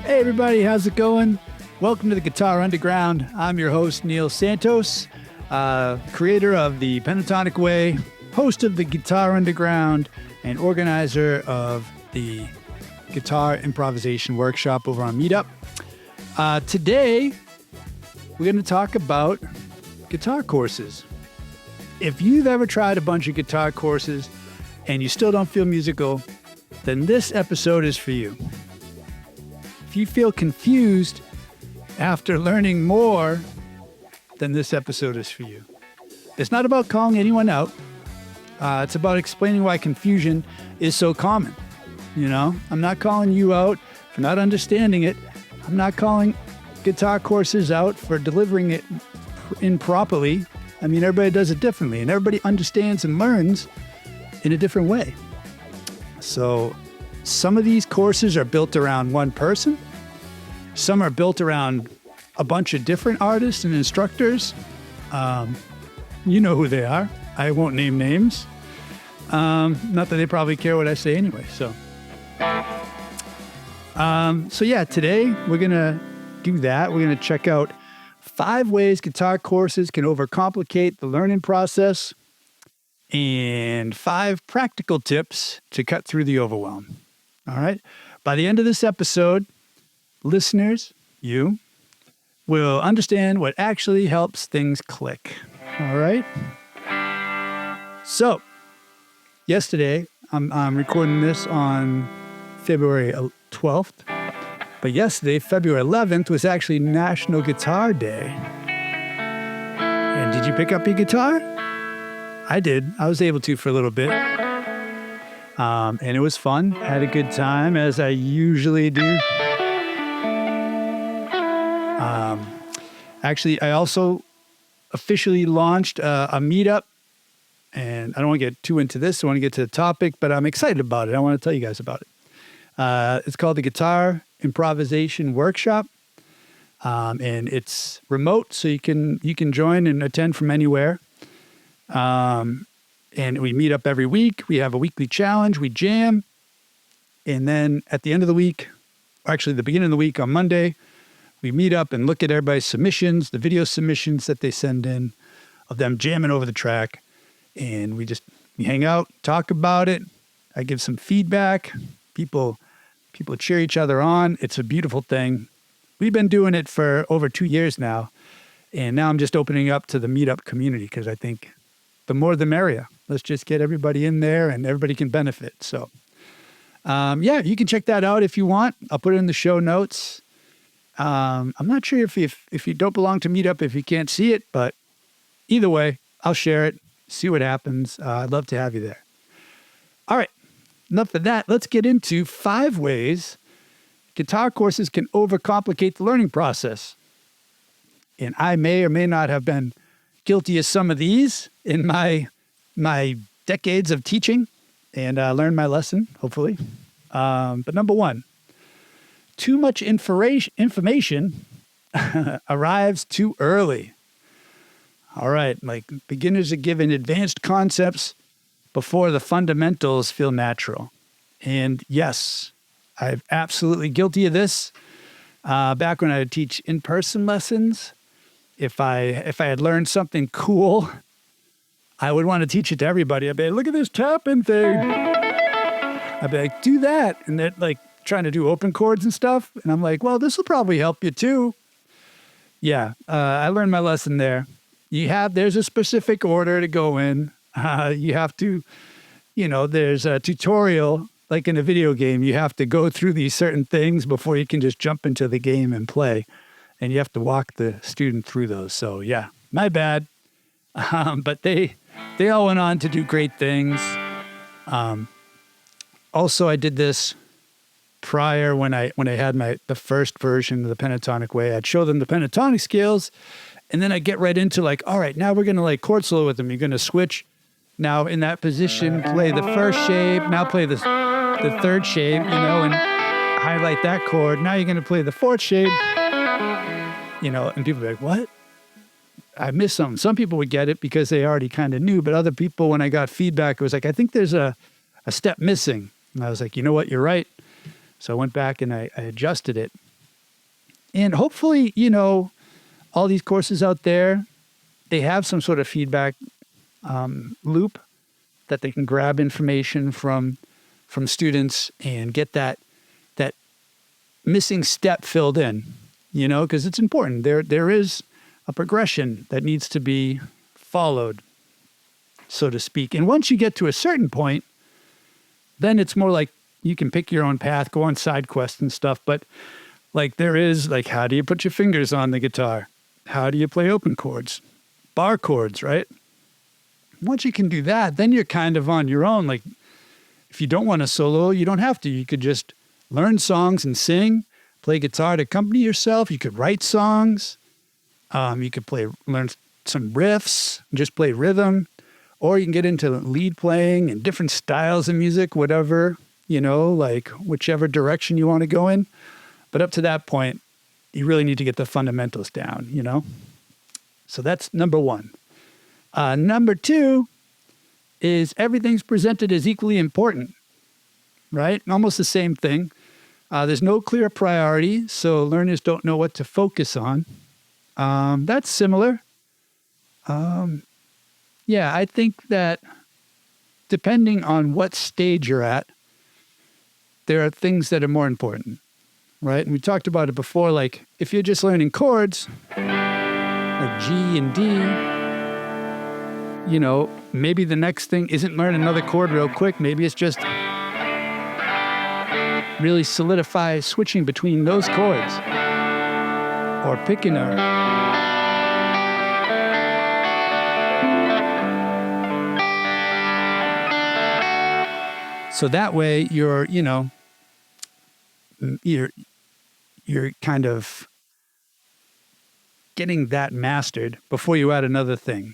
Hey everybody, how's it going? Welcome to the Guitar Underground. I'm your host, Neil Santos, creator of the Pentatonic Way, host of the Guitar Underground, and organizer of the Guitar Improvisation Workshop over on Meetup. Today, we're going to talk about guitar courses. If you've ever tried a bunch of guitar courses and you still don't feel musical, then this episode is for you. If you feel confused after learning more, then this episode is for you. It's not about calling anyone out. It's about explaining why confusion is so common. You know, I'm not calling you out for not understanding it. I'm not calling guitar courses out for delivering it improperly. I mean, everybody does it differently, and everybody understands and learns in a different way. So some of these courses are built around one person. Some are built around a bunch of different artists and instructors. You know who they are. I won't name names. Not that they probably care what I say anyway. So yeah, today we're going to do that. We're going to check out 5 ways guitar courses can overcomplicate the learning process and 5 practical tips to cut through the overwhelm. All right. By the end of this episode, listeners, you will understand what actually helps things click. All right. So yesterday, I'm recording this on February 12th, but yesterday, February 11th, was actually National Guitar Day. And did you pick up your guitar? I did. I was able to for a little bit. And it was fun. Had a good time, as I usually do. Actually, I also officially launched a meetup. And I don't want to get too into this. I want to get to the topic, but I'm excited about it. I want to tell you guys about it. It's called the Guitar Improvisation Workshop. And it's remote, so you can join and attend from anywhere. And we meet up every week. We have a weekly challenge. We jam. And then at the end of the week, actually the beginning of the week on Monday, we meet up and look at everybody's submissions, the video submissions that they send in of them jamming over the track. And we hang out, talk about it. I give some feedback. People cheer each other on. It's a beautiful thing. We've been doing it for over 2 years now. And now I'm just opening up to the meetup community because I think the more the merrier. Let's just get everybody in there and everybody can benefit. So, yeah, you can check that out if you want. I'll put it in the show notes. I'm not sure if you don't belong to Meetup, if you can't see it, but either way, I'll share it, see what happens. I'd love to have you there. All right, enough of that. Let's get into 5 ways guitar courses can overcomplicate the learning process. And I may or may not have been guilty of some of these in my decades of teaching, and learned my lesson, hopefully. But number 1, too much information arrives too early. All right, like beginners are given advanced concepts before the fundamentals feel natural. And yes, I'm absolutely guilty of this. Back when I would teach in-person lessons, if I had learned something cool, I would want to teach it to everybody. I'd be like, look at this tapping thing. I'd be like, do that. And they're like trying to do open chords and stuff. And I'm like, well, this will probably help you too. Yeah, I learned my lesson there. There's a specific order to go in. You have to, there's a tutorial, like in a video game. You have to go through these certain things before you can just jump into the game and play. And you have to walk the student through those. So yeah, my bad. But they all went on to do great things. Also, I did this prior when I had the first version of the pentatonic way. I'd show them the pentatonic scales, and then I'd get right into like, all right, now we're going to like chord solo with them. You're going to switch. Now in that position, play the first shape. Now play the third shape, and highlight that chord. Now you're going to play the fourth shape, and people are like, what? I missed something. Some people would get it because they already kind of knew, but other people, when I got feedback, it was like, I think there's a step missing. And I was like, you know what, you're right. So I went back and I adjusted it. And hopefully, all these courses out there, they have some sort of feedback loop that they can grab information from students and get that missing step filled in, because it's important. There is a progression that needs to be followed, so to speak. And once you get to a certain point, then it's more like you can pick your own path, go on side quests and stuff. But like there is like, how do you put your fingers on the guitar? How do you play open chords? Bar chords, right? Once you can do that, then you're kind of on your own. Like if you don't want to solo, you don't have to. You could just learn songs and sing, play guitar to accompany yourself. You could write songs. You could learn some riffs, just play rhythm, or you can get into lead playing and different styles of music, whatever, like whichever direction you want to go in. But up to that point, you really need to get the fundamentals down, So that's number one. Number two is everything's presented as equally important, right? Almost the same thing. There's no clear priority, so learners don't know what to focus on. That's similar. Yeah, I think that depending on what stage you're at, there are things that are more important, right? And we talked about it before, like if you're just learning chords, like G and D, maybe the next thing isn't learn another chord real quick. Maybe it's just really solidify switching between those chords or picking a... So that way you're kind of getting that mastered before you add another thing,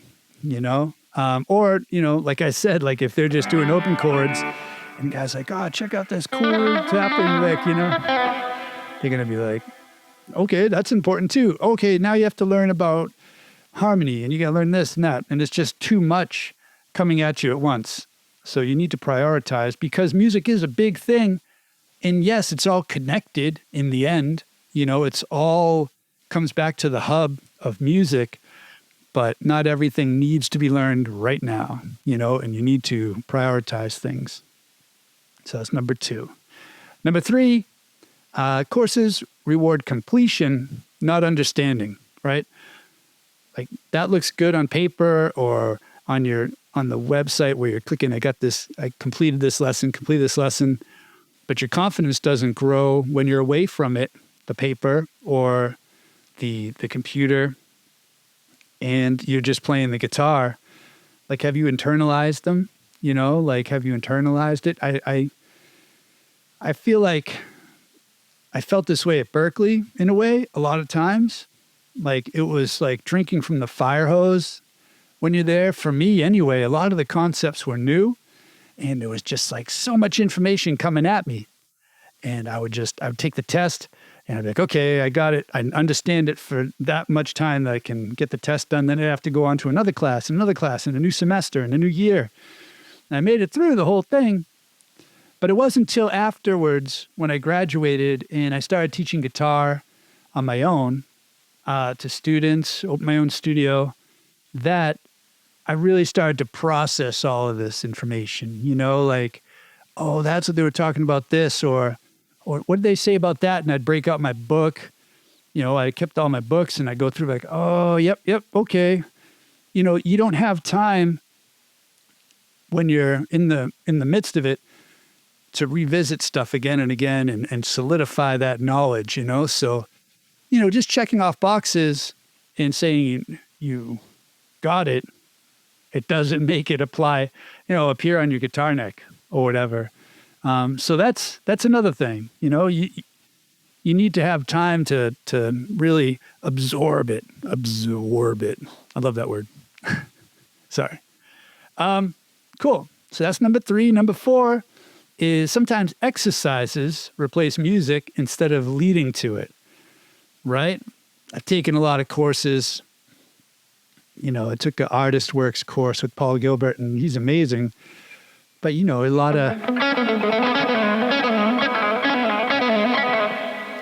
or, like I said, like if they're just doing open chords and guys like, oh, check out this chord tapping lick, they're going to be like, okay, that's important too. Okay, now you have to learn about harmony and you got to learn this and that. And it's just too much coming at you at once. So you need to prioritize because music is a big thing. And yes, it's all connected in the end. It's all comes back to the hub of music, but not everything needs to be learned right now, and you need to prioritize things. So that's number two. Number three, courses reward completion, not understanding, right? Like that looks good on paper or on the website where you're clicking, I completed this lesson, but your confidence doesn't grow when you're away from it, the paper or the computer, and you're just playing the guitar. Like, have you internalized them? Have you internalized it? I feel like I felt this way at Berklee in a way, a lot of times. Like it was like drinking from the fire hose. When you're there, for me anyway, a lot of the concepts were new and there was just like so much information coming at me. And I would take the test and I'd be like, okay, I got it. I understand it for that much time that I can get the test done. Then I'd have to go on to another class and a new semester and a new year. And I made it through the whole thing. But it wasn't until afterwards when I graduated and I started teaching guitar on my own to students, opened my own studio, that I really started to process all of this information, like, oh, that's what they were talking about this, or what did they say about that? And I'd break out my book. I kept all my books and I'd go through like, oh, yep, okay. You don't have time when you're in the midst of it to revisit stuff again and again and solidify that knowledge, So, just checking off boxes and saying you got it, it doesn't make it appear on your guitar neck or whatever. So that's another thing. You need to have time to really absorb it. I love that word. Sorry. Cool. So that's number three. Number four is sometimes exercises replace music instead of leading to it, right? I've taken a lot of courses. I took an Artist Works course with Paul Gilbert, and he's amazing. But, a lot of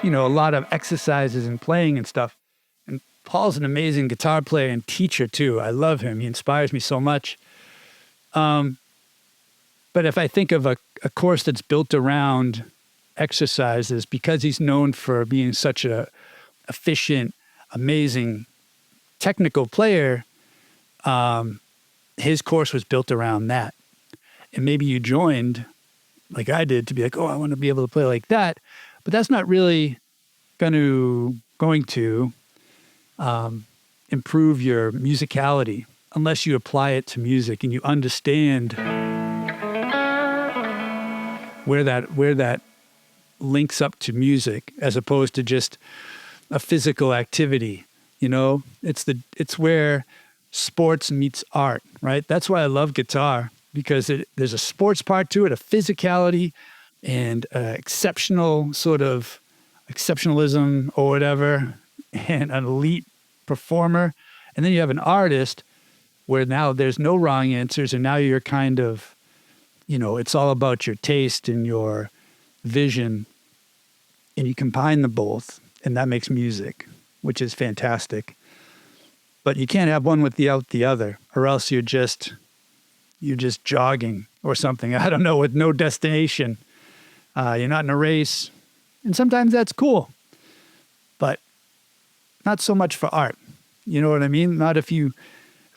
a lot of exercises and playing and stuff. And Paul's an amazing guitar player and teacher too. I love him. He inspires me so much. But if I think of a course that's built around exercises, because he's known for being such a efficient, amazing technical player, his course was built around that. And maybe you joined, like I did, to be like, oh, I want to be able to play like that. But that's not really going to improve your musicality unless you apply it to music and you understand where that links up to music as opposed to just a physical activity. It's where sports meets art, right? That's why I love guitar, because there's a sports part to it, a physicality, and exceptionalism or whatever, and an elite performer. And then you have an artist where now there's no wrong answers, and now you're kind of, it's all about your taste and your vision, and you combine them both, and that makes music, which is fantastic. But you can't have one without the other, or else you're just jogging or something. I don't know, with no destination. You're not in a race, and sometimes that's cool, but not so much for art. You know what I mean? Not if you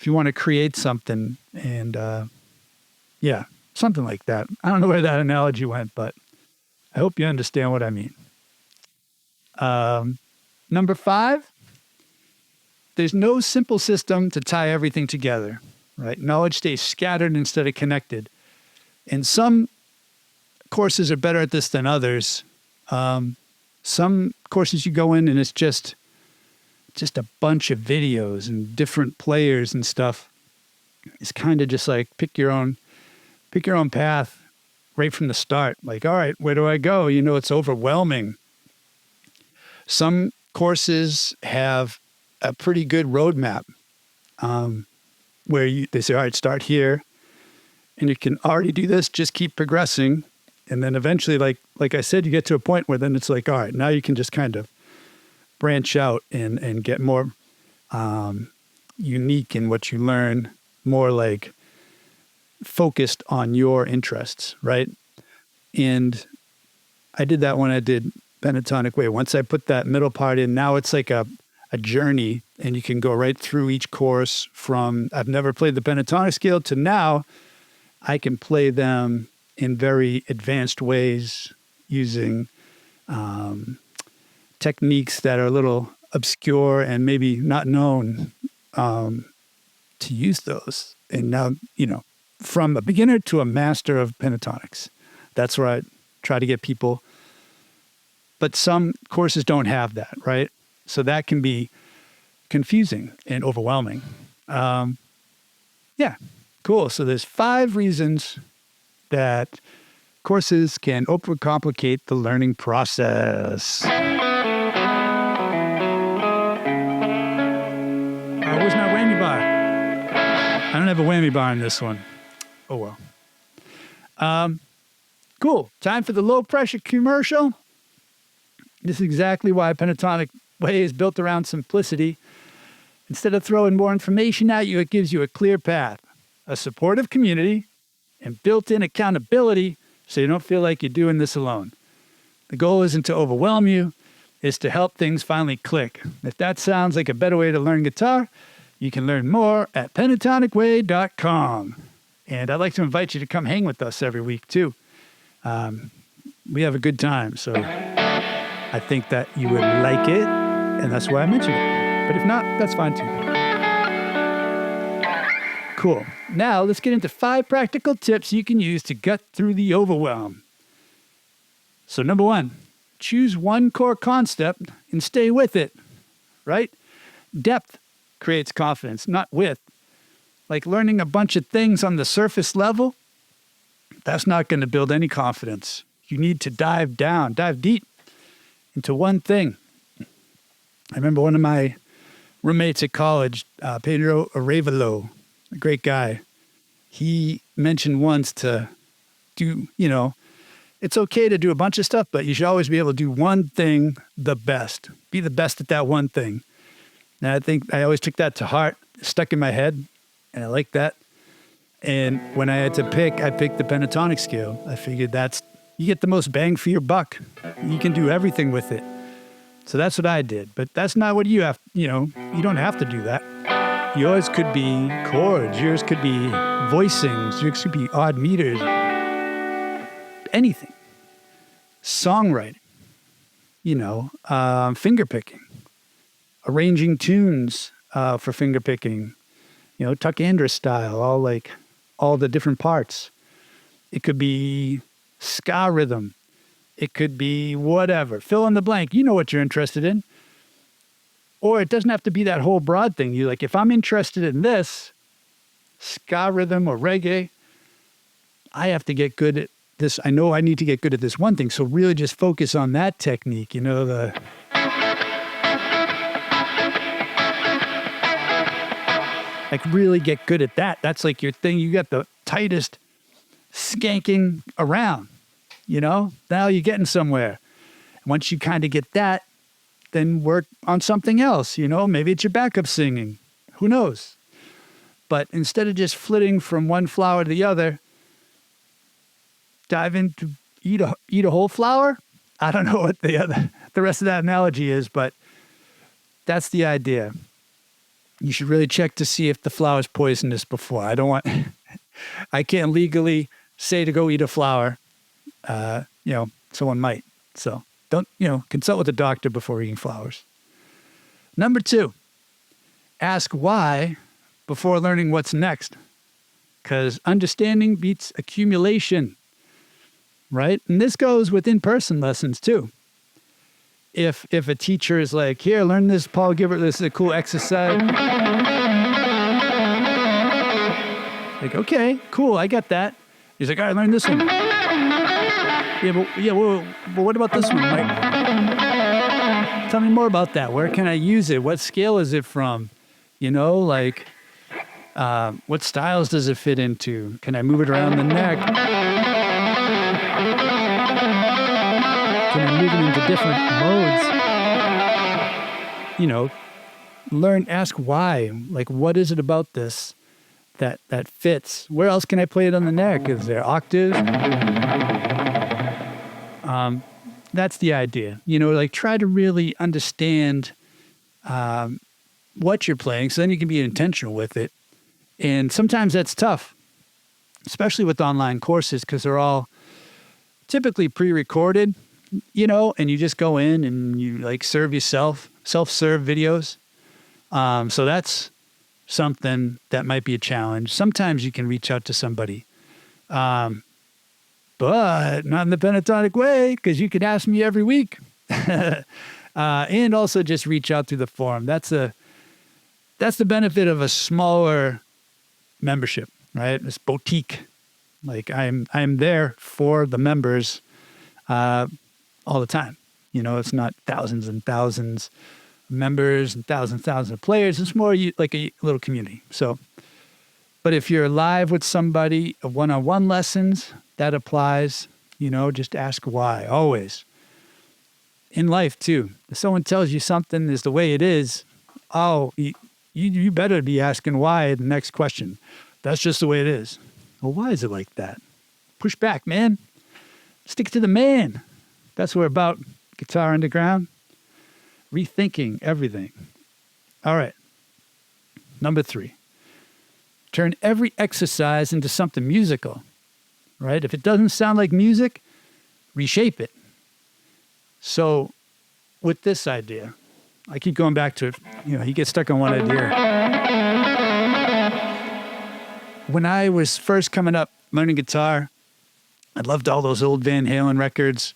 want to create something, and something like that. I don't know where that analogy went, but I hope you understand what I mean. Number 5, there's no simple system to tie everything together, right? Knowledge stays scattered instead of connected. And some courses are better at this than others. Some courses you go in and it's just a bunch of videos and different players and stuff. It's kind of just like pick your own path right from the start. Like, all right, where do I go? It's overwhelming. Some courses have a pretty good roadmap where they say, all right, start here, and you can already do this, just keep progressing. And then eventually, like I said, you get to a point where then it's like, all right, now you can just kind of branch out and get more unique in what you learn, more like focused on your interests, right? And I did that when I did Pentatonic Way. Once I put that middle part in, now it's like a journey, and you can go right through each course from I've never played the pentatonic scale to now I can play them in very advanced ways using techniques that are a little obscure and maybe not known to use those. And now, from a beginner to a master of pentatonics. That's where I try to get people. But some courses don't have that, right? So that can be confusing and overwhelming. Cool. So there's 5 reasons that courses can overcomplicate the learning process. Where's my whammy bar? I don't have a whammy bar in this one. Oh, well. Cool. Time for the low-pressure commercial. This is exactly why Pentatonic Way is built around simplicity. Instead of throwing more information at you, it gives you a clear path, a supportive community, and built-in accountability so you don't feel like you're doing this alone. The goal isn't to overwhelm you, it's to help things finally click. If that sounds like a better way to learn guitar, you can learn more at pentatonicway.com. And I'd like to invite you to come hang with us every week, too. We have a good time, so I think that you would like it, and that's why I mentioned it. But if not, that's fine, too. Cool. Now, let's get into 5 practical tips you can use to gut through the overwhelm. So, number 1, choose one core concept and stay with it, right? Depth creates confidence, not width. Like learning a bunch of things on the surface level, that's not going to build any confidence. You need to dive deep into one thing. I remember one of my roommates at college, Pedro Arevalo, a great guy. He mentioned once to do, It's okay to do a bunch of stuff, but you should always be able to do one thing the best. Be the best at that one thing. And I think I always took that to heart, stuck in my head, and I like that. And when I had to pick, I picked the pentatonic scale. I figured you get the most bang for your buck. You can do everything with it. So that's what I did. But that's not what you have, you don't have to do that. Yours could be chords. Yours could be voicings. Yours could be odd meters. Anything. Songwriting. Finger picking. Arranging tunes for finger picking. Tuck Andrews style, all the different parts. It could be ska rhythm. It could be whatever. Fill in the blank. You know what you're interested in. Or it doesn't have to be that whole broad thing. You if I'm interested in this, ska rhythm or reggae, I have to get good at this. I know I need to get good at this one thing. So really just focus on that technique, really get good at that. That's like your thing. You got the tightest skanking around, Now you're getting somewhere. Once you kind of get that, then work on something else, Maybe it's your backup singing. Who knows? But instead of just flitting from one flower to the other, dive into eat a whole flower. I don't know what the rest of that analogy is, but that's the idea. You should really check to see if the flower is poisonous before. I can't legally say to go eat a flower. Someone might. So don't, consult with a doctor before eating flowers. Number 2, ask why before learning what's next. Because understanding beats accumulation, right? And this goes with in-person lessons too. If a teacher is like, here, learn this, Paul Gilbert, this is a cool exercise. Like, okay, cool, I got that. He's like, all right, learn this one. But what about this one, Mike? Tell me more about that. Where can I use it? What scale is it from? What styles does it fit into? Can I move it around the neck? Can I move it into different modes? Ask why. Like, what is it about this that fits? Where else can I play it on the neck? Is there octaves? That's the idea. Try to really understand what you're playing, so then you can be intentional with it. And sometimes that's tough, especially with online courses, because they're all typically pre-recorded, and you just go in and you serve yourself, self-serve videos. So that's something that might be a challenge. Sometimes you can reach out to somebody, but not in the pentatonic way, because you can ask me every week. And also just reach out through the forum. That's the benefit of a smaller membership, right? This boutique. I'm there for the members all the time. It's not thousands and thousands of members and thousands of players. It's more like a little community. So, but if you're live with somebody, one-on-one lessons, that applies. Just ask why, always. In life, too. If someone tells you something is the way it is, you better be asking why the next question. That's just the way it is. Well, why is it like that? Push back, man. Stick to the man. That's what we're about. Guitar Underground. Rethinking everything. All right. Number 3. Turn every exercise into something musical. Right? If it doesn't sound like music, reshape it. So with this idea, I keep going back to it. You get stuck on one idea. When I was first coming up learning guitar, I loved all those old Van Halen records,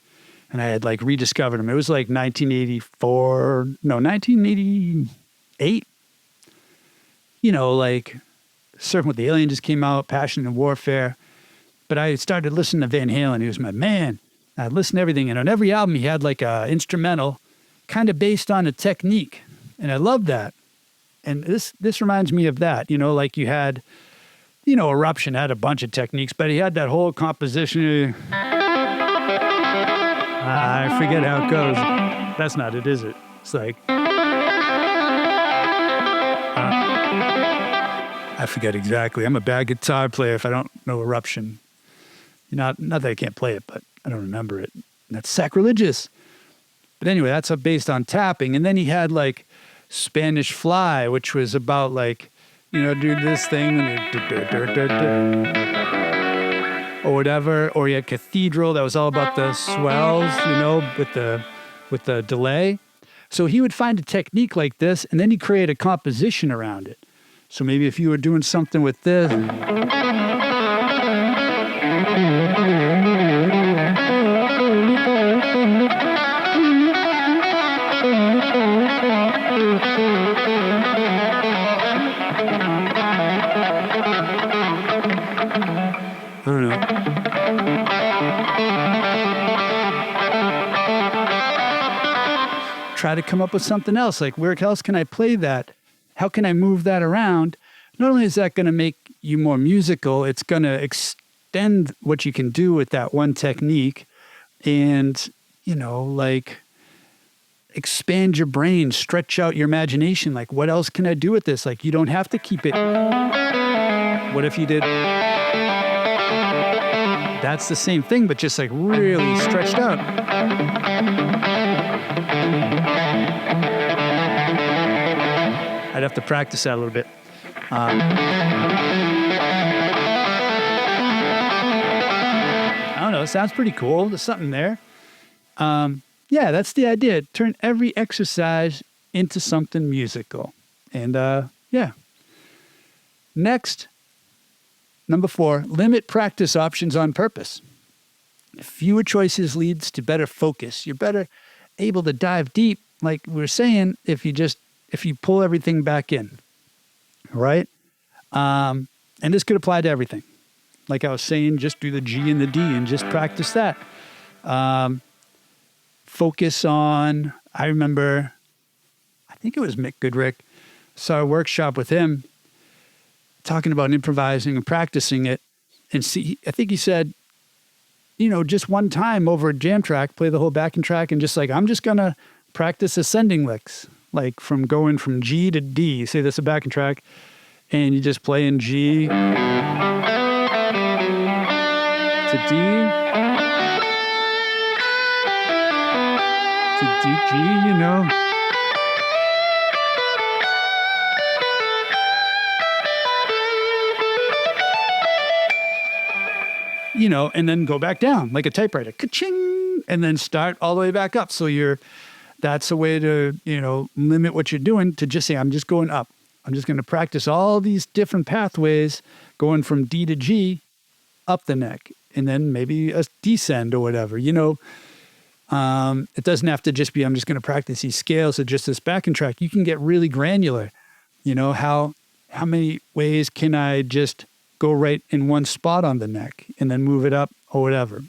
and I had rediscovered them. It was 1988. Surfing with the Alien just came out, Passion and Warfare. But I started listening to Van Halen. He was my man. I listened to everything. And on every album, he had a instrumental kind of based on a technique. And I love that. And this reminds me of that. You had, Eruption had a bunch of techniques, but he had that whole composition. forget how it goes. That's not it, is it? It's like, I forget exactly. I'm a bad guitar player if I don't know Eruption. Not that I can't play it, but I don't remember it. And that's sacrilegious. But anyway, that's based on tapping. And then he had like Spanish Fly, which was about like, do this thing or whatever. Or he had Cathedral, that was all about the swells, with the delay. So he would find a technique like this, and then he'd create a composition around it. So maybe if you were doing something with this, I don't know. Try to come up with something else. Like, where else can I play that? How can I move that around? Not only is that going to make you more musical, it's going to extend what you can do with that one technique and, expand your brain, stretch out your imagination. Like, what else can I do with this? Like, you don't have to keep it. What if you did? That's the same thing, but just like really stretched out. I'd have to practice that a little bit. I don't know. It sounds pretty cool. There's something there. Yeah, that's the idea. Turn every exercise into something musical. And yeah. Next, number 4, limit practice options on purpose. Fewer choices leads to better focus. You're better able to dive deep, like we were saying, if you pull everything back in, right? And this could apply to everything. Like I was saying, just do the G and the D and just practice that. Focus on, I remember, I think it was Mick Goodrick, saw a workshop with him talking about improvising and practicing it. And I think he said, just one time over a jam track, play the whole backing track and just like, I'm just going to practice ascending licks. Like from going from G to D, say that's a backing track, and you just play in G to D to D, G, and then go back down like a typewriter, ka-ching, and then start all the way back up. So that's a way to, limit what you're doing to just say, I'm just going up. I'm just going to practice all these different pathways going from D to G up the neck and then maybe a descend or whatever, It doesn't have to just be, I'm just going to practice these scales or just this backing track. You can get really granular. How many ways can I just go right in one spot on the neck and then move it up or whatever?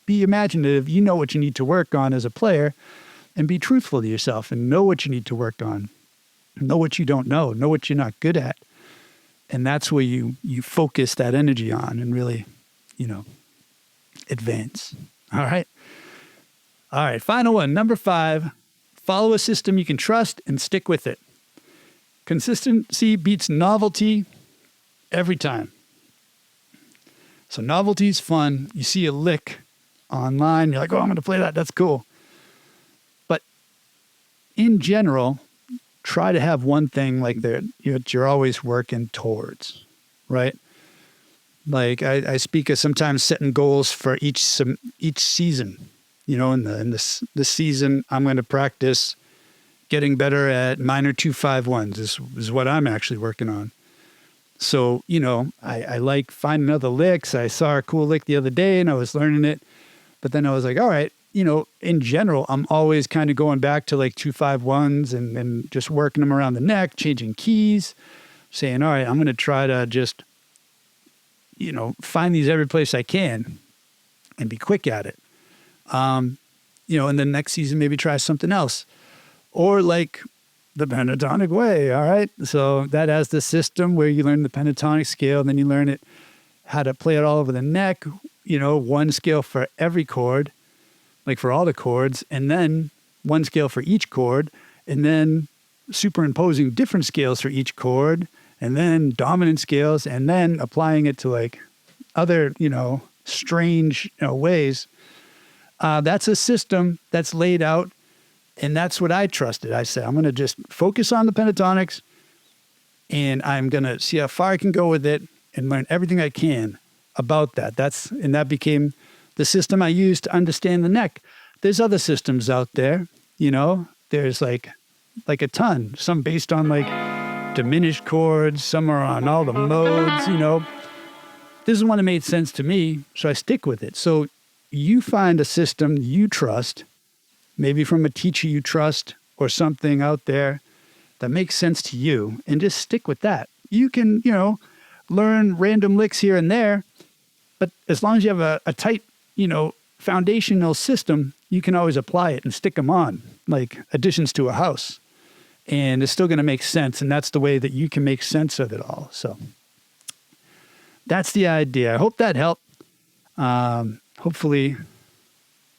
Be imaginative. You know what you need to work on as a player, and be truthful to yourself and know what you need to work on. Know what you don't know what you're not good at. And that's where you focus that energy on and really, advance. All right. Final one, number 5, follow a system you can trust and stick with it. Consistency beats novelty every time. So novelty's fun. You see a lick online, you're like, oh, I'm going to play that. That's cool. But in general, try to have one thing like that you're always working towards, right? Like I speak of sometimes setting goals for each season. In this season, I'm going to practice getting better at minor 2-5-1s. This is what I'm actually working on. So, I like finding other licks. I saw a cool lick the other day and I was learning it. But then I was like, all right, in general, I'm always kind of going back to like 2-5-1s and just working them around the neck, changing keys, saying, all right, I'm going to try to just, find these every place I can and be quick at it. And then next season, maybe try something else. Or like the pentatonic way, all right? So that has the system where you learn the pentatonic scale, and then you learn how to play it all over the neck, one scale for every chord. like for all the chords, and then one scale for each chord, and then superimposing different scales for each chord, and then dominant scales, and then applying it to like other, strange ways. That's a system that's laid out, and that's what I trusted. I said, I'm going to just focus on the pentatonics, and I'm going to see how far I can go with it and learn everything I can about that. And that became the system I used to understand the neck. There's other systems out there, there's like a ton, some based on like diminished chords, some are on all the modes, This is one that made sense to me, so I stick with it. So you find a system you trust, maybe from a teacher you trust or something out there that makes sense to you, and just stick with that. You can, learn random licks here and there, but as long as you have a tight, foundational system, you can always apply it and stick them on, like additions to a house. And it's still going to make sense, and that's the way that you can make sense of it all. So that's the idea. I hope that helped. Hopefully,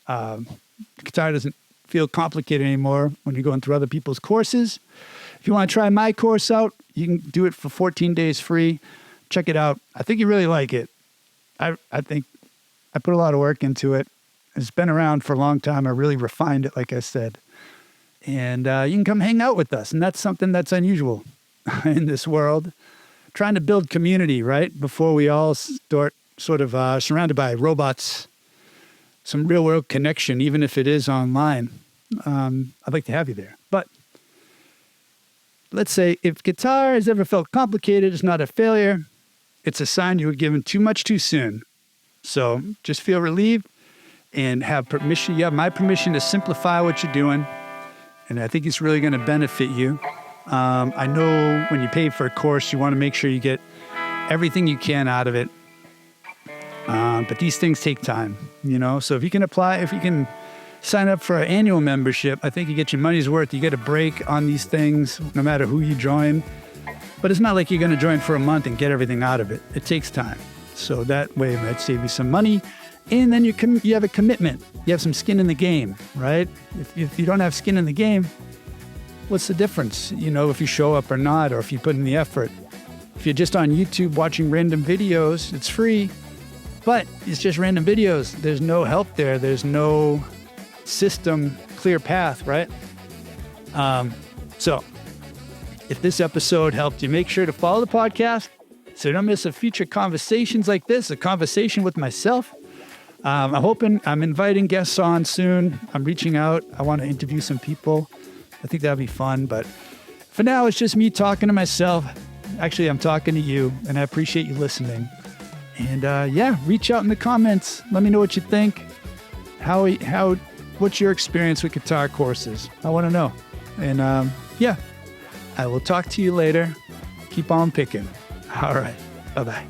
guitar doesn't feel complicated anymore when you're going through other people's courses. If you want to try my course out, you can do it for 14 days free. Check it out. I think you really like it. I think I put a lot of work into it. It's been around for a long time. I really refined it, like I said. And you can come hang out with us. And that's something that's unusual in this world. Trying to build community, right? Before we all start sort of surrounded by robots. Some real world connection, even if it is online. I'd like to have you there. But let's say if guitar has ever felt complicated, it's not a failure. It's a sign you were given too much too soon. So just feel relieved and have permission. You have my permission to simplify what you're doing. And I think it's really going to benefit you. I know when you pay for a course, you want to make sure you get everything you can out of it. But these things take time, So if you can sign up for an annual membership, I think you get your money's worth. You get a break on these things, no matter who you join. But it's not like you're going to join for a month and get everything out of it. It takes time. So that way it might save you some money. And then you have a commitment. You have some skin in the game, right? If you don't have skin in the game, what's the difference? If you show up or not, or if you put in the effort. If you're just on YouTube watching random videos, it's free, but it's just random videos. There's no help there. There's no system, clear path, right? So if this episode helped you, make sure to follow the podcast so you don't miss a future conversations like this, a conversation with myself. I'm inviting guests on soon. I'm reaching out. I want to interview some people. I think that'd be fun. But for now, it's just me talking to myself. Actually, I'm talking to you, and I appreciate you listening. And reach out in the comments. Let me know what you think. What's your experience with guitar courses? I want to know. And I will talk to you later. Keep on picking. All right. Bye-bye.